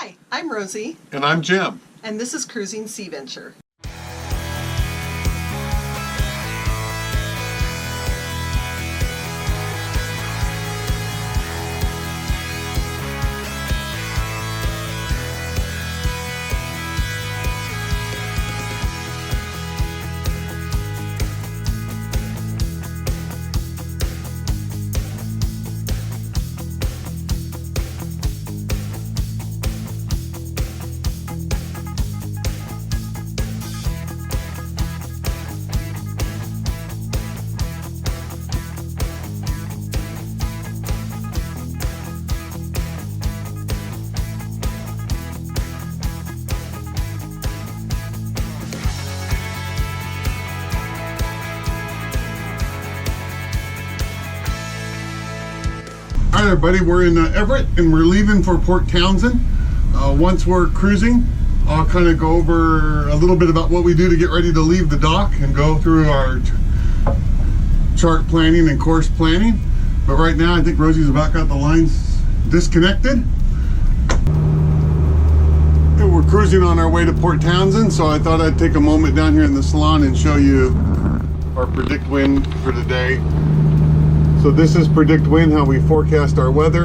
Hi, I'm Rosie. And I'm Jim. And this is Cruising Sea Venture. All right, everybody, we're in Everett and we're leaving for Port Townsend. Once we're cruising, I'll kind of go over a little bit about what we do to get ready to leave the dock and go through our chart planning and course planning. But right now, I think Rosie's about got the lines disconnected. And we're cruising on our way to Port Townsend, so I thought I'd take a moment down here in the salon and show you our predict wind for the day. So this is predict wind, how we forecast our weather.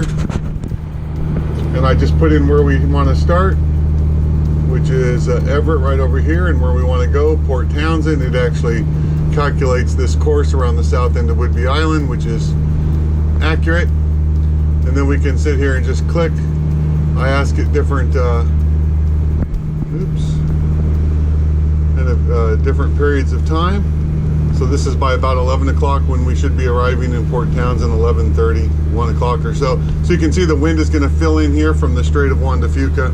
And I just put in where we want to start, which is Everett right over here, and where we want to go, Port Townsend. It actually calculates this course around the south end of Whidbey Island, which is accurate. And then we can sit here and just click. I ask it different, different periods of time. So this is by about 11 o'clock when we should be arriving in Port Townsend, 11:30, 1 o'clock or so. So you can see the wind is going to fill in here from the Strait of Juan de Fuca,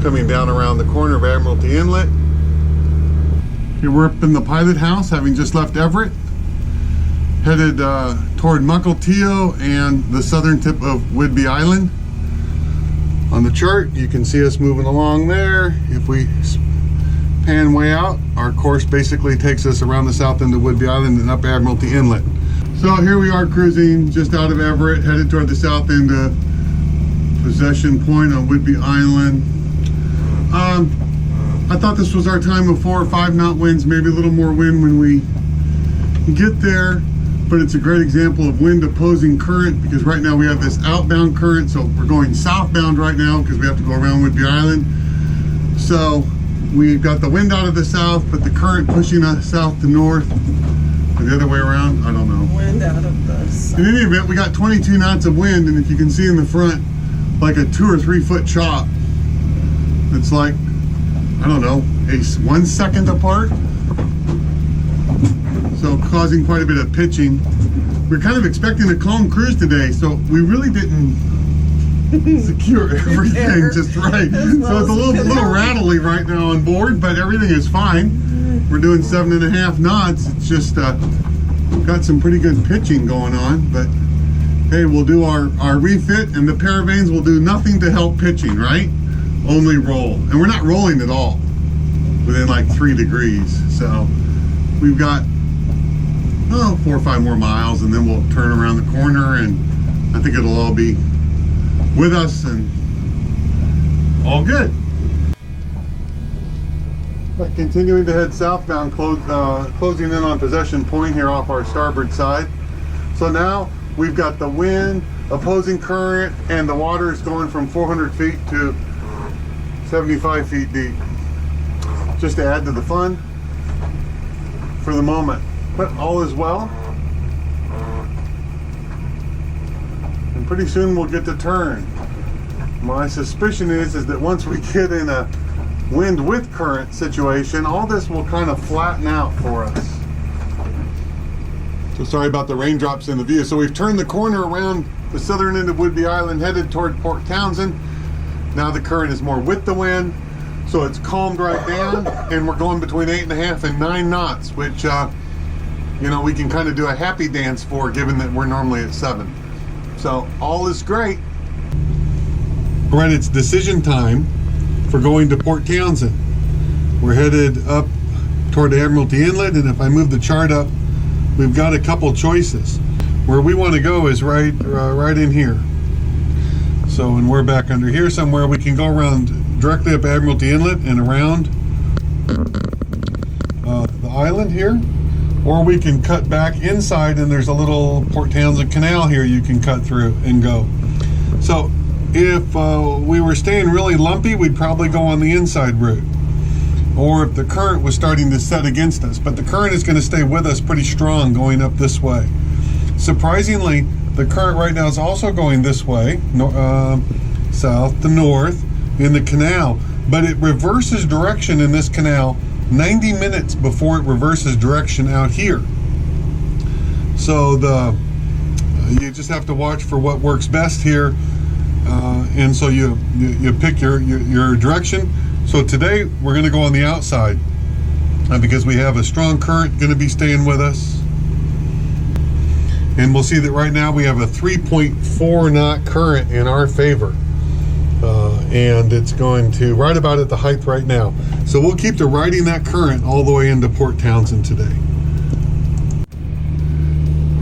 coming down around the corner of Admiralty Inlet. Here we're up in the pilot house, having just left Everett, headed toward Mukilteo and the southern tip of Whidbey Island. On the chart, you can see us moving along there. If we pan way out, our course basically takes us around the south end of Whidbey Island and up Admiralty Inlet. So here we are cruising just out of Everett, headed toward the south end of Possession Point on Whidbey Island. I thought this was our time of 4 or 5 knot winds, maybe a little more wind when we get there, but it's a great example of wind opposing current, because right now we have this outbound current, so we're going southbound right now because we have to go around Whidbey Island. So we've got the wind out of the south, but the current pushing us south to north, or the other way around, I don't know. Wind out of the south. In any event, we got 22 knots of wind, and if you can see in the front, like a 2 or 3 foot chop, it's like, I don't know, 1 second apart. So causing quite a bit of pitching. We're kind of expecting a calm cruise today, so we really didn't secure everything just right. So it's a little rattly right now on board, but everything is fine. We're doing 7.5 knots. It's just got some pretty good pitching going on, but hey, we'll do our refit, and the paravanes will do nothing to help pitching, right? Only roll. And we're not rolling at all within like 3 degrees. So we've got 4 or 5 more miles, and then we'll turn around the corner, and I think it'll all be with us and all good. But continuing to head southbound, closing in on Possession Point here off our starboard side. So now we've got the wind, opposing current, and the water is going from 400 feet to 75 feet deep. Just to add to the fun for the moment. But all is well. And pretty soon we'll get to turn. My suspicion is that once we get in a wind with current situation, all this will kind of flatten out for us. So sorry about the raindrops in the view. So we've turned the corner around the southern end of Whidbey Island, headed toward Port Townsend. Now the current is more with the wind, so it's calmed right down, and we're going between 8.5 and 9 knots, which you know, we can kind of do a happy dance for, given that we're normally at 7. So all is great. All right, it's decision time for going to Port Townsend. We're headed up toward Admiralty Inlet, and if I move the chart up, we've got a couple choices. Where we want to go is right in here. So when we're back under here somewhere, we can go around directly up Admiralty Inlet and around the island here, or we can cut back inside, and there's a little Port Townsend canal here you can cut through and go. So if we were staying really lumpy, we'd probably go on the inside route, or if the current was starting to set against us. But the current is going to stay with us pretty strong going up this way. Surprisingly, the current right now is also going this way, south to north in the canal, but it reverses direction in this canal 90 minutes before it reverses direction out here. So you just have to watch for what works best here, and so you pick your direction. So today we're going to go on the outside because we have a strong current going to be staying with us. And we'll see that right now we have a 3.4 knot current in our favor. And it's going to right about at the height right now. So we'll keep riding that current all the way into Port Townsend today.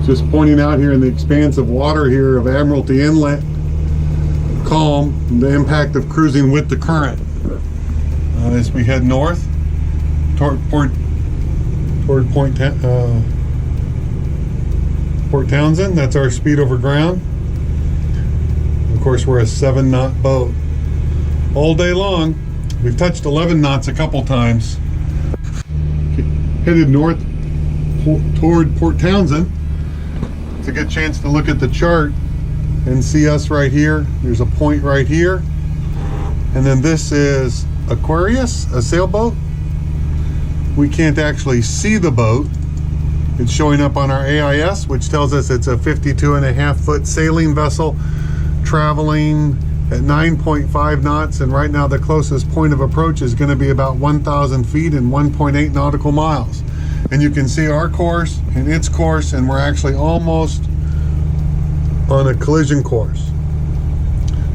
Just pointing out here in the expanse of water here of Admiralty Inlet, calm, the impact of cruising with the current. As we head north toward Port Townsend, that's our speed over ground. Of course, we're a 7 knot boat. All day long, we've touched 11 knots a couple times. Headed north toward Port Townsend. It's a good chance to look at the chart and see us right here. There's a point right here. And then this is Aquarius, a sailboat. We can't actually see the boat. It's showing up on our AIS, which tells us it's a 52.5 foot sailing vessel traveling at 9.5 knots, and right now the closest point of approach is going to be about 1,000 feet and 1.8 nautical miles. And you can see our course and its course, and we're actually almost on a collision course.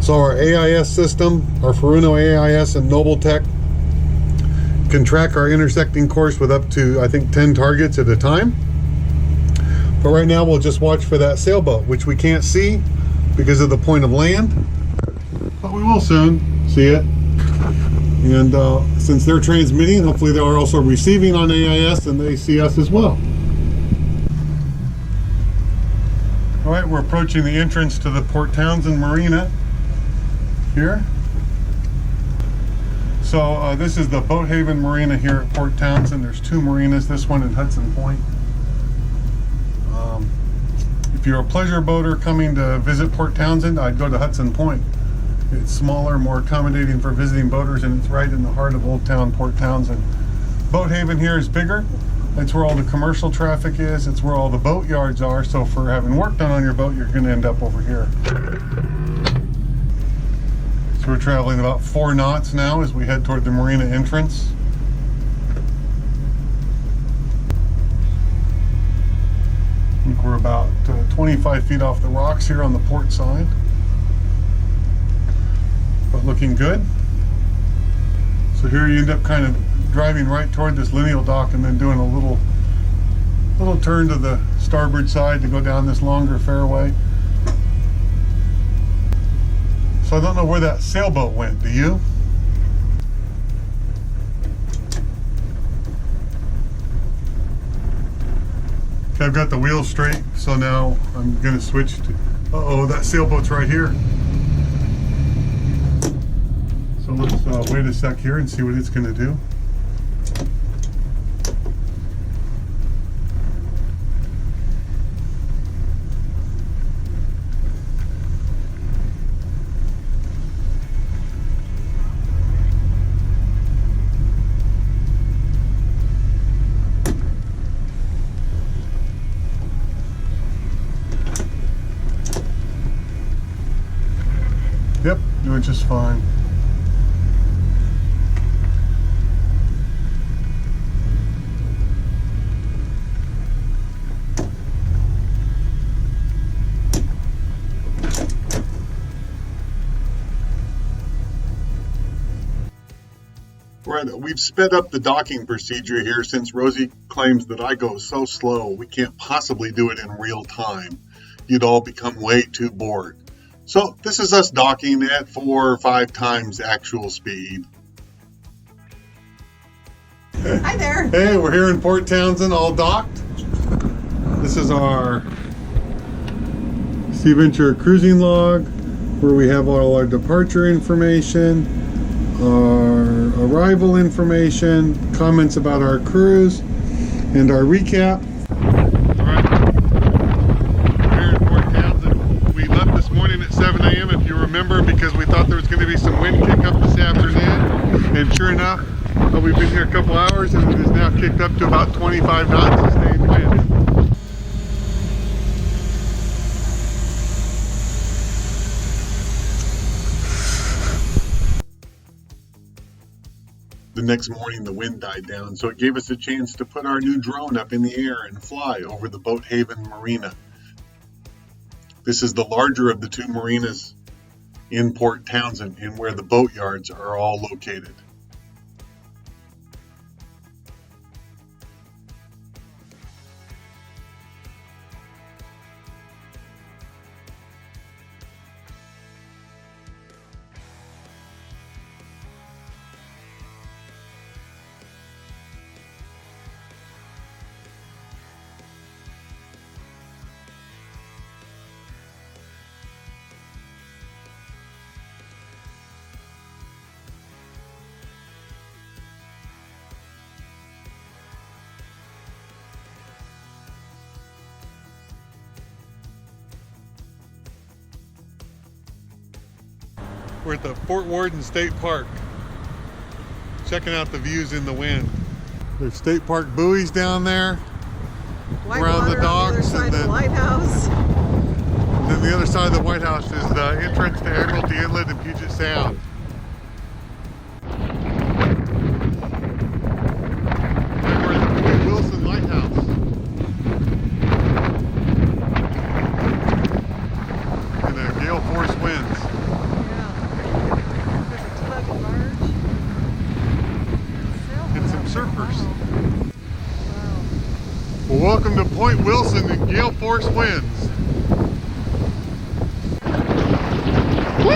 So our AIS system, our Furuno AIS and Nobletech, can track our intersecting course with up to, I think, 10 targets at a time. But right now we'll just watch for that sailboat, which we can't see because of the point of land, but we will soon see it. And since they're transmitting, hopefully they're also receiving on AIS and they see us as well. All right, we're approaching the entrance to the Port Townsend Marina here. So this is the Boat Haven Marina here at Port Townsend. There's 2 marinas, this one in Hudson Point. If you're a pleasure boater coming to visit Port Townsend, I'd go to Hudson Point. It's smaller, more accommodating for visiting boaters, and it's right in the heart of Old Town Port Townsend. Boat Haven here is bigger. It's where all the commercial traffic is. It's where all the boat yards are. So for having work done on your boat, you're going to end up over here. So we're traveling about 4 knots now as we head toward the marina entrance. I think we're about 25 feet off the rocks here on the port side. But looking good. So here you end up kind of driving right toward this lineal dock and then doing a little turn to the starboard side to go down this longer fairway. So I don't know where that sailboat went, do you? Okay, I've got the wheel straight, so now I'm going to switch to... Uh-oh, that sailboat's right here. So let's wait a sec here and see what it's going to do. Yep, doing just fine. We've sped up the docking procedure here since Rosie claims that I go so slow we can't possibly do it in real time. You'd all become way too bored. So this is us docking at 4 or 5 times actual speed. Hi there. Hey, we're here in Port Townsend, all docked. This is our Sea Venture cruising log, where we have all our departure information, our arrival information, comments about our cruise, and our recap. We're here in Port Townsend. We left this morning at 7 a.m. if you remember, because we thought there was going to be some wind kick up this afternoon, and sure enough, we've been here a couple hours and it is now kicked up to about 25 knots sustained wind. The next morning the wind died down, so it gave us a chance to put our new drone up in the air and fly over the Boat Haven Marina. This is the larger of the 2 marinas in Port Townsend and where the boat yards are all located. We're at the Fort Worden State Park, checking out the views in the wind. There's state park buoys down there, White around the water on docks, the other side and of the lighthouse. then the other side of the White House is the entrance to Everett Inlet and Puget Sound. And we're at the Point Wilson Lighthouse. And the gale force winds. Surfers. Wow. Well, welcome to Point Wilson and gale force winds. Woo!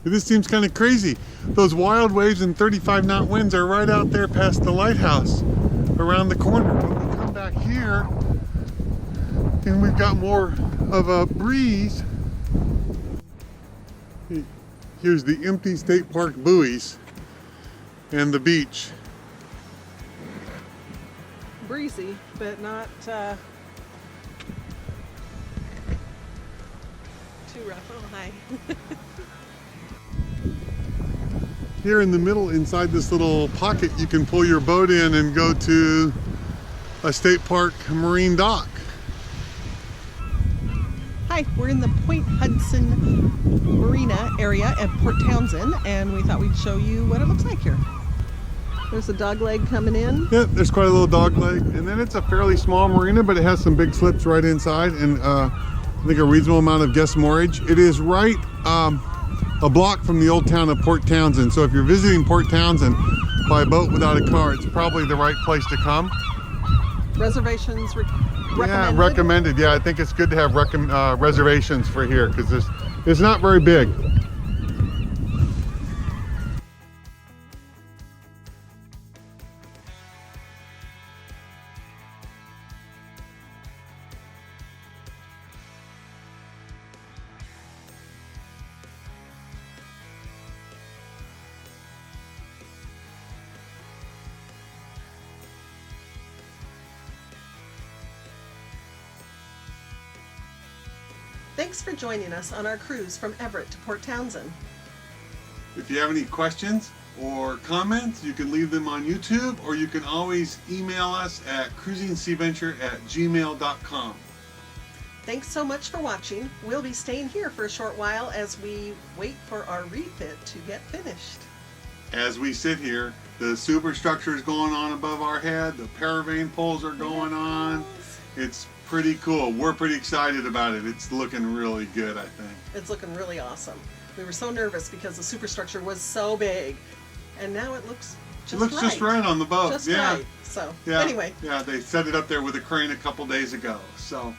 This seems kind of crazy. Those wild waves and 35-knot winds are right out there past the lighthouse, around the corner. But we come back here and we've got more of a breeze. Here's the empty state park buoys and the beach. Breezy, but not too rough. Oh, hi. Here in the middle, inside this little pocket, you can pull your boat in and go to a state park marine dock. Hi, we're in the Point Hudson Marina area at Port Townsend, and we thought we'd show you what it looks like here. There's a dog leg coming in. Yeah, there's quite a little dog leg, and then it's a fairly small marina, but it has some big slips right inside, and I think a reasonable amount of guest moorage. It is right a block from the old town of Port Townsend, so if you're visiting Port Townsend by boat without a car, it's probably the right place to come. Reservations recommended? Yeah, recommended. Yeah, I think it's good to have reservations for here because it's not very big. Thanks for joining us on our cruise from Everett to Port Townsend. If you have any questions or comments, you can leave them on YouTube, or you can always email us at cruisingseaventure@gmail.com. Thanks so much for watching. We'll be staying here for a short while as we wait for our refit to get finished. As we sit here, the superstructure is going on above our head, the paravane poles are going on. It's pretty cool. We're pretty excited about it. It's looking really good, I think. It's looking really awesome. We were so nervous because the superstructure was so big, and now it looks just It looks right. just right on the boat. Just yeah. right. So Yeah. anyway, Yeah, they set it up there with a crane a couple days ago. So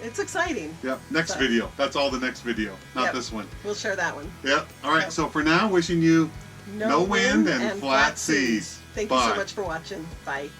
it's exciting. yep, next So- video. That's all the next video, not Yep. this one. We'll share that one. Yep. All right. Yep. So for now, wishing you no wind and flat seas. Thank you so Bye. much for watching. Bye.